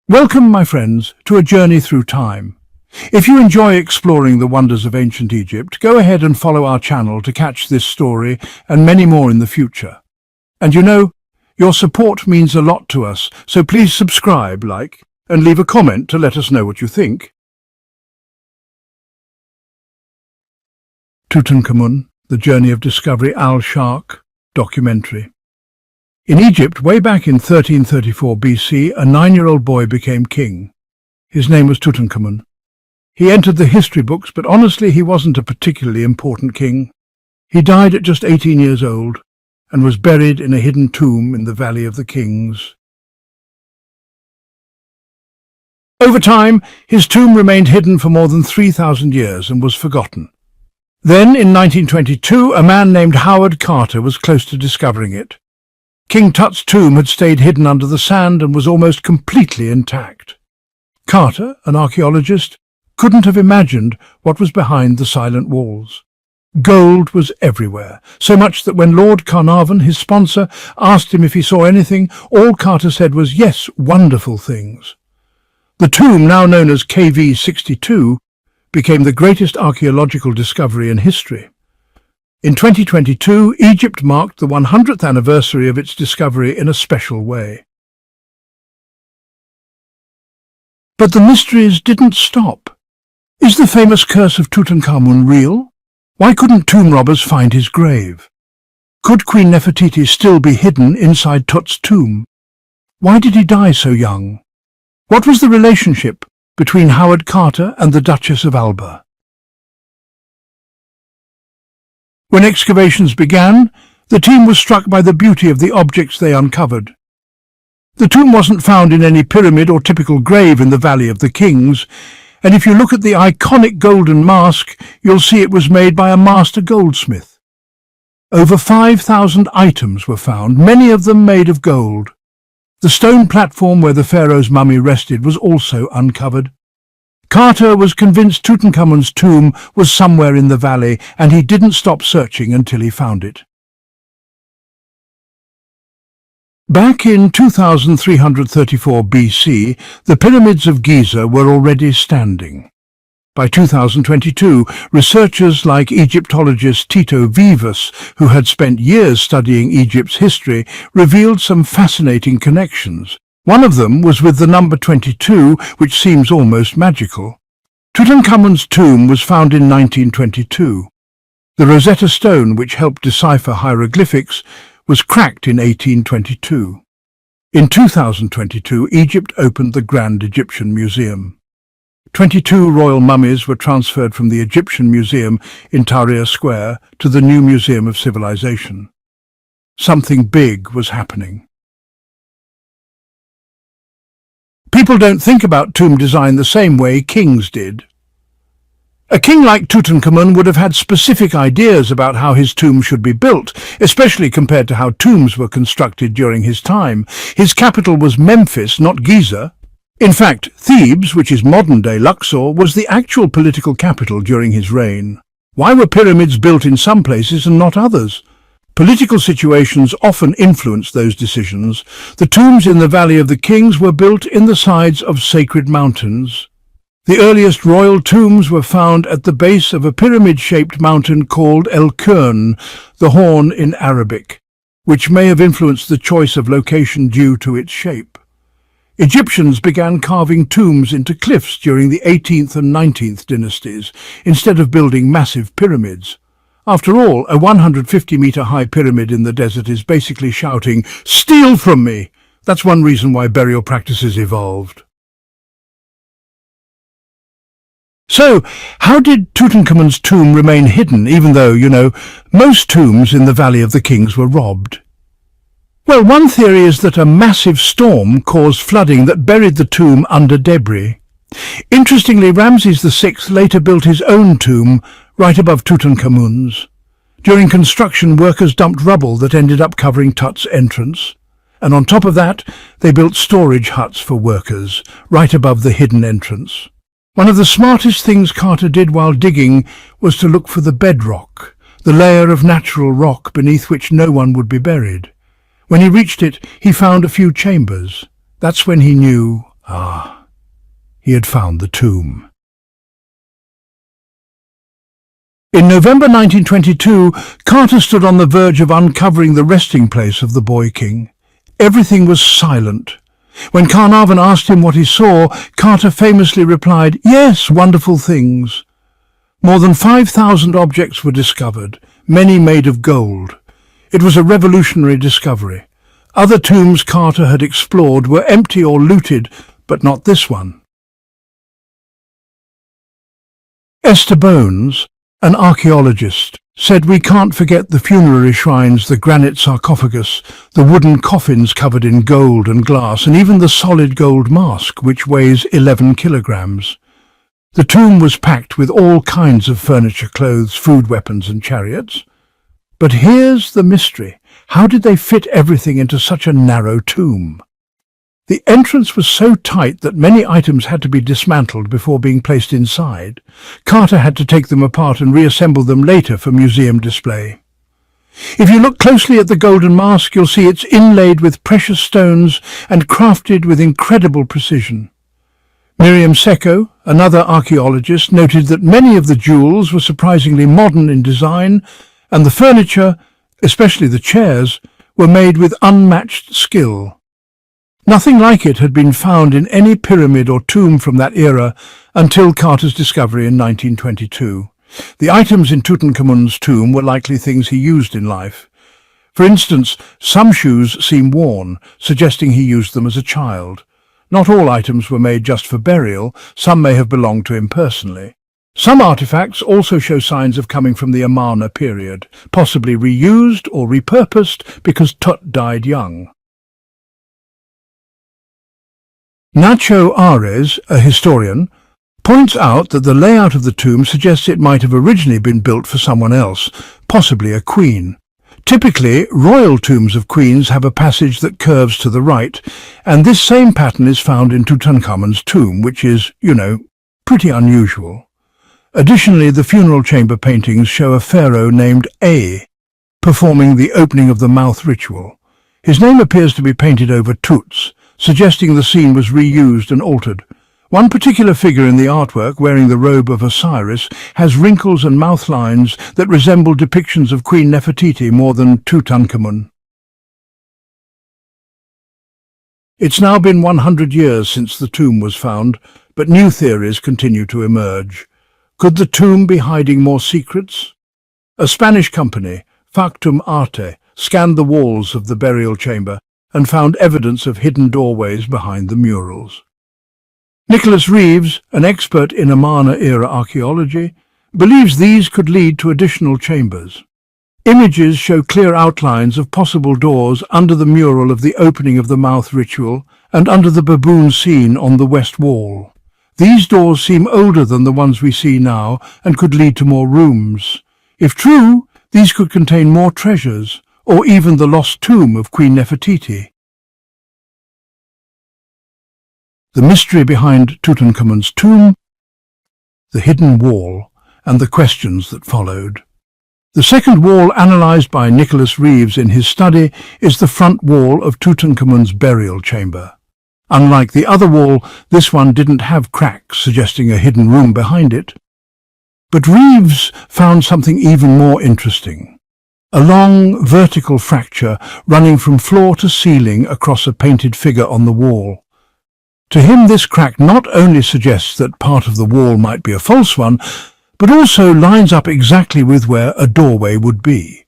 Welcome, my friends, to a journey through time. If you enjoy exploring the wonders of ancient Egypt, go ahead and follow our channel to catch this story and many more in the future. And your support means a lot to us, so please subscribe, like, and leave a comment to let us know what you think. Tutankhamun, The Journey of Discovery, Al-Sharq documentary. In Egypt, way back in 1334 BC, a 9-year-old boy became king. His name was Tutankhamun. He entered the history books, but honestly, he wasn't a particularly important king. He died at just 18 years old and was buried in a hidden tomb in the Valley of the Kings. Over time, his tomb remained hidden for more than 3,000 years and was forgotten. Then, in 1922, a man named Howard Carter was close to discovering it. King Tut's tomb had stayed hidden under the sand and was almost completely intact. Carter, an archaeologist, couldn't have imagined what was behind the silent walls. Gold was everywhere, so much that when Lord Carnarvon, his sponsor, asked him if he saw anything, all Carter said was, "Yes, wonderful things." The tomb, now known as KV-62, became the greatest archaeological discovery in history. In 2022, Egypt marked the 100th anniversary of its discovery in a special way. But the mysteries didn't stop. Is the famous curse of Tutankhamun real? Why couldn't tomb robbers find his grave? Could Queen Nefertiti still be hidden inside Tut's tomb? Why did he die so young? What was the relationship between Howard Carter and the Duchess of Alba? When excavations began, the team was struck by the beauty of the objects they uncovered. The tomb wasn't found in any pyramid or typical grave in the Valley of the Kings, and if you look at the iconic golden mask, you'll see it was made by a master goldsmith. Over 5,000 items were found, many of them made of gold. The stone platform where the pharaoh's mummy rested was also uncovered. Carter was convinced Tutankhamun's tomb was somewhere in the valley, and he didn't stop searching until he found it. Back in 2334 BC, the pyramids of Giza were already standing. By 2022, researchers like Egyptologist Tito Vivas, who had spent years studying Egypt's history, revealed some fascinating connections. One of them was with the number 22, which seems almost magical. Tutankhamun's tomb was found in 1922. The Rosetta Stone, which helped decipher hieroglyphics, was cracked in 1822. In 2022, Egypt opened the Grand Egyptian Museum. 22 royal mummies were transferred from the Egyptian Museum in Tahrir Square to the new Museum of Civilization. Something big was happening. People don't think about tomb design the same way kings did. A king like Tutankhamun would have had specific ideas about how his tomb should be built, especially compared to how tombs were constructed during his time. His capital was Memphis, not Giza. In fact, Thebes, which is modern-day Luxor, was the actual political capital during his reign. Why were pyramids built in some places and not others? Political situations often influenced those decisions. The tombs in the Valley of the Kings were built in the sides of sacred mountains. The earliest royal tombs were found at the base of a pyramid-shaped mountain called El Qurn, the Horn in Arabic, which may have influenced the choice of location due to its shape. Egyptians began carving tombs into cliffs during the 18th and 19th dynasties, instead of building massive pyramids. After all, a 150-meter-high pyramid in the desert is basically shouting, "Steal from me!" That's one reason why burial practices evolved. So, how did Tutankhamun's tomb remain hidden, even though, most tombs in the Valley of the Kings were robbed? Well, one theory is that a massive storm caused flooding that buried the tomb under debris. Interestingly, Ramses VI later built his own tomb right above Tutankhamun's. During construction, workers dumped rubble that ended up covering Tut's entrance. And on top of that, they built storage huts for workers, right above the hidden entrance. One of the smartest things Carter did while digging was to look for the bedrock, the layer of natural rock beneath which no one would be buried. When he reached it, he found a few chambers. That's when he knew Ah, he had found the tomb. In November 1922, Carter stood on the verge of uncovering the resting place of the boy king. Everything was silent. When Carnarvon asked him what he saw, Carter famously replied, "Yes, wonderful things." More than 5,000 objects were discovered, many made of gold. It was a revolutionary discovery. Other tombs Carter had explored were empty or looted, but not this one. Esther Bones, an archaeologist, said, "We can't forget the funerary shrines, the granite sarcophagus, the wooden coffins covered in gold and glass, and even the solid gold mask, which weighs 11 kilograms. The tomb was packed with all kinds of furniture, clothes, food, weapons, and chariots. But here's the mystery. How did they fit everything into such a narrow tomb? The entrance was so tight that many items had to be dismantled before being placed inside. Carter had to take them apart and reassemble them later for museum display. If you look closely at the golden mask, you'll see it's inlaid with precious stones and crafted with incredible precision." Miriam Secco, another archaeologist, noted that many of the jewels were surprisingly modern in design, and the furniture, especially the chairs, were made with unmatched skill. Nothing like it had been found in any pyramid or tomb from that era until Carter's discovery in 1922. The items in Tutankhamun's tomb were likely things he used in life. For instance, some shoes seem worn, suggesting he used them as a child. Not all items were made just for burial, some may have belonged to him personally. Some artifacts also show signs of coming from the Amarna period, possibly reused or repurposed because Tut died young. Nacho Ares, a historian, points out that the layout of the tomb suggests it might have originally been built for someone else, possibly a queen. Typically, royal tombs of queens have a passage that curves to the right, and this same pattern is found in Tutankhamun's tomb, which is, pretty unusual. Additionally, the funeral chamber paintings show a pharaoh named A performing the opening of the mouth ritual. His name appears to be painted over Tut's, suggesting the scene was reused and altered. One particular figure in the artwork, wearing the robe of Osiris, has wrinkles and mouth lines that resemble depictions of Queen Nefertiti more than Tutankhamun. It's now been 100 years since the tomb was found, but new theories continue to emerge. Could the tomb be hiding more secrets? A Spanish company, Factum Arte, scanned the walls of the burial chamber and found evidence of hidden doorways behind the murals. Nicholas Reeves, an expert in Amarna-era archaeology, believes these could lead to additional chambers. Images show clear outlines of possible doors under the mural of the opening of the mouth ritual and under the baboon scene on the west wall. These doors seem older than the ones we see now and could lead to more rooms. If true, these could contain more treasures, or even the lost tomb of Queen Nefertiti. The mystery behind Tutankhamun's tomb, the hidden wall, and the questions that followed. The second wall analysed by Nicholas Reeves in his study is the front wall of Tutankhamun's burial chamber. Unlike the other wall, this one didn't have cracks suggesting a hidden room behind it. But Reeves found something even more interesting. A long vertical fracture running from floor to ceiling across a painted figure on the wall. To him, this crack not only suggests that part of the wall might be a false one, but also lines up exactly with where a doorway would be.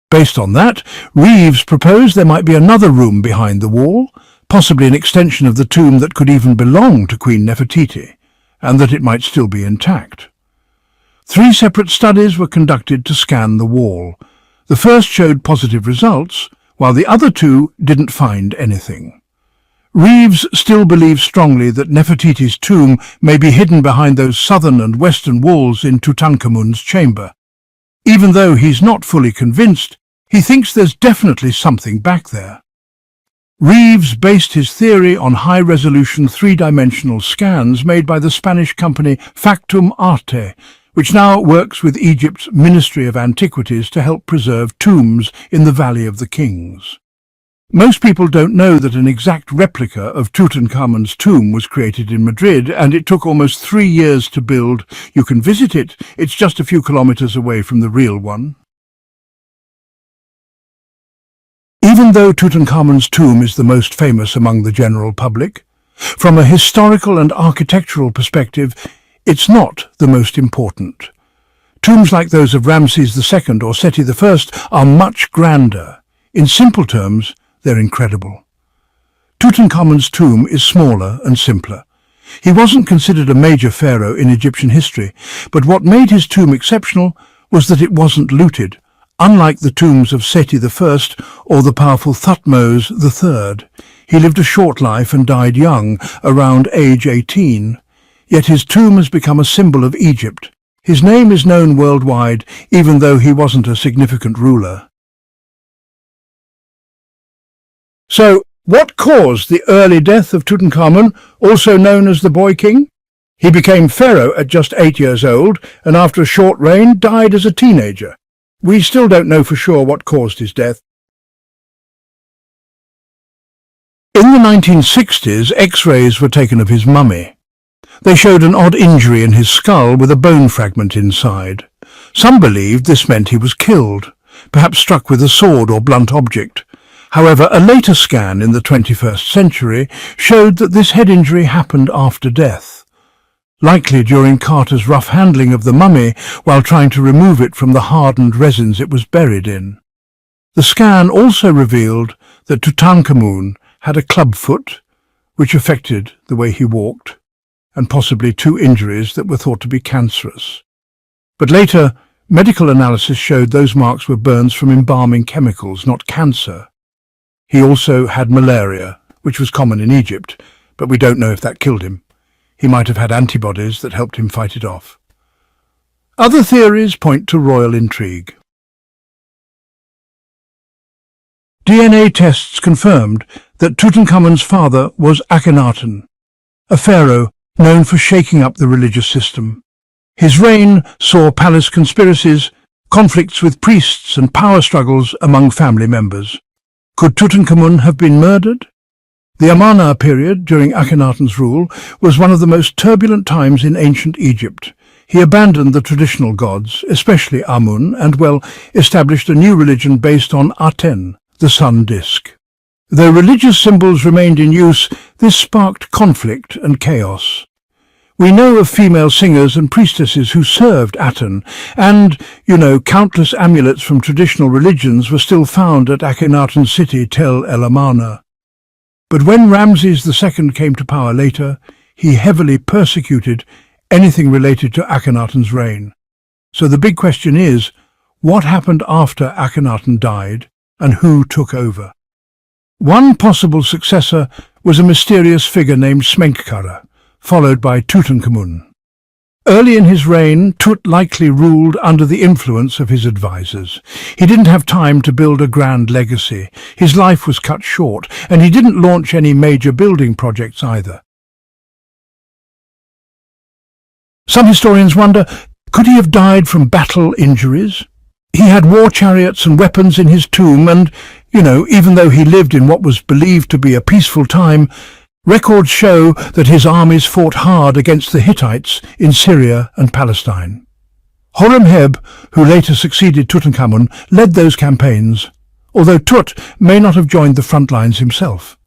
Based on that, Reeves proposed there might be another room behind the wall, possibly an extension of the tomb that could even belong to Queen Nefertiti, and that it might still be intact. 3 separate studies were conducted to scan the wall. The first showed positive results, while the other 2 didn't find anything. Reeves still believes strongly that Nefertiti's tomb may be hidden behind those southern and western walls in Tutankhamun's chamber. Even though he's not fully convinced, he thinks there's definitely something back there. Reeves based his theory on high-resolution 3-dimensional scans made by the Spanish company Factum Arte, which now works with Egypt's Ministry of Antiquities to help preserve tombs in the Valley of the Kings. Most people don't know that an exact replica of Tutankhamun's tomb was created in Madrid, and it took almost 3 years to build. You can visit it. It's just a few kilometers away from the real one. Even though Tutankhamun's tomb is the most famous among the general public, from a historical and architectural perspective, it's not the most important. Tombs like those of Ramses II or Seti I are much grander. In simple terms, they're incredible. Tutankhamun's tomb is smaller and simpler. He wasn't considered a major pharaoh in Egyptian history, but what made his tomb exceptional was that it wasn't looted, unlike the tombs of Seti I or the powerful Thutmose III. He lived a short life and died young, around age 18. Yet his tomb has become a symbol of Egypt. His name is known worldwide, even though he wasn't a significant ruler. So, what caused the early death of Tutankhamun, also known as the Boy King? He became pharaoh at just 8 years old, and after a short reign died as a teenager. We still don't know for sure what caused his death. In the 1960s, X-rays were taken of his mummy. They showed an odd injury in his skull with a bone fragment inside. Some believed this meant he was killed, perhaps struck with a sword or blunt object. However, a later scan in the 21st century showed that this head injury happened after death, likely during Carter's rough handling of the mummy while trying to remove it from the hardened resins it was buried in. The scan also revealed that Tutankhamun had a club foot, which affected the way he walked, and possibly 2 injuries that were thought to be cancerous. But later, medical analysis showed those marks were burns from embalming chemicals, not cancer. He also had malaria, which was common in Egypt, but we don't know if that killed him. He might have had antibodies that helped him fight it off. Other theories point to royal intrigue. DNA tests confirmed that Tutankhamun's father was Akhenaten, a pharaoh known for shaking up the religious system. His reign saw palace conspiracies, conflicts with priests and power struggles among family members. Could Tutankhamun have been murdered? The Amarna period during Akhenaten's rule was one of the most turbulent times in ancient Egypt. He abandoned the traditional gods, especially Amun, and, established a new religion based on Aten, the sun disk. Though religious symbols remained in use, this sparked conflict and chaos. We know of female singers and priestesses who served Aten, and, countless amulets from traditional religions were still found at Akhenaten's city Tel El Amarna. But when Ramses II came to power later, he heavily persecuted anything related to Akhenaten's reign. So the big question is, what happened after Akhenaten died, and who took over? One possible successor was a mysterious figure named Smenkhkare, followed by Tutankhamun. Early in his reign, Tut likely ruled under the influence of his advisors. He didn't have time to build a grand legacy. His life was cut short, and he didn't launch any major building projects either. Some historians wonder, could he have died from battle injuries? He had war chariots and weapons in his tomb, and, even though he lived in what was believed to be a peaceful time, records show that his armies fought hard against the Hittites in Syria and Palestine. Horemheb, who later succeeded Tutankhamun, led those campaigns, although Tut may not have joined the front lines himself.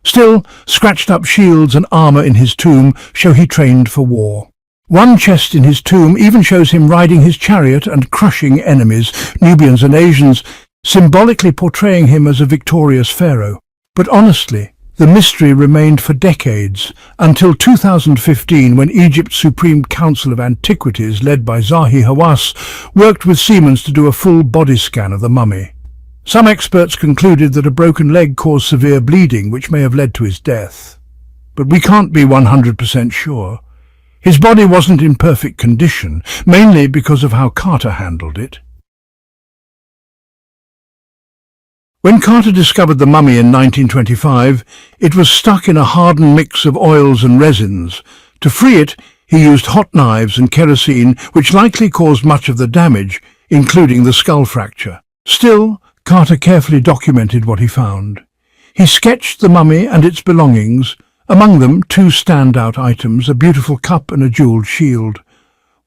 Still, scratched-up shields and armor in his tomb show he trained for war. One chest in his tomb even shows him riding his chariot and crushing enemies, Nubians and Asians, symbolically portraying him as a victorious pharaoh. But honestly, the mystery remained for decades, until 2015, when Egypt's Supreme Council of Antiquities, led by Zahi Hawass, worked with Siemens to do a full body scan of the mummy. Some experts concluded that a broken leg caused severe bleeding, which may have led to his death. But we can't be 100% sure. His body wasn't in perfect condition, mainly because of how Carter handled it. When Carter discovered the mummy in 1925, it was stuck in a hardened mix of oils and resins. To free it, he used hot knives and kerosene, which likely caused much of the damage, including the skull fracture. Still, Carter carefully documented what he found. He sketched the mummy and its belongings, among them 2 standout items, a beautiful cup and a jewelled shield.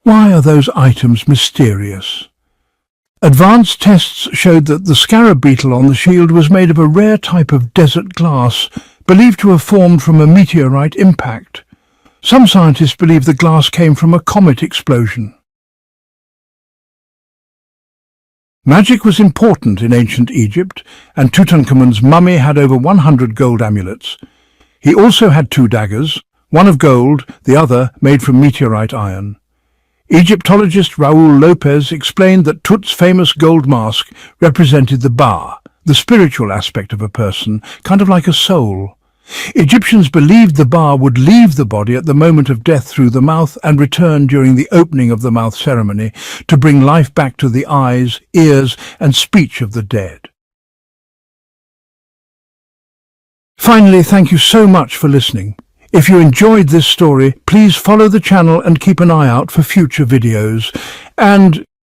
Why are those items mysterious? Advanced tests showed that the scarab beetle on the shield was made of a rare type of desert glass, believed to have formed from a meteorite impact. Some scientists believe the glass came from a comet explosion. Magic was important in ancient Egypt, and Tutankhamun's mummy had over 100 gold amulets. He also had 2 daggers, one of gold, the other made from meteorite iron. Egyptologist Raul Lopez explained that Tut's famous gold mask represented the Ba, the spiritual aspect of a person, kind of like a soul. Egyptians believed the Ba would leave the body at the moment of death through the mouth and return during the opening of the mouth ceremony to bring life back to the eyes, ears, and speech of the dead. Finally, thank you so much for listening. If you enjoyed this story, please follow the channel and keep an eye out for future videos. And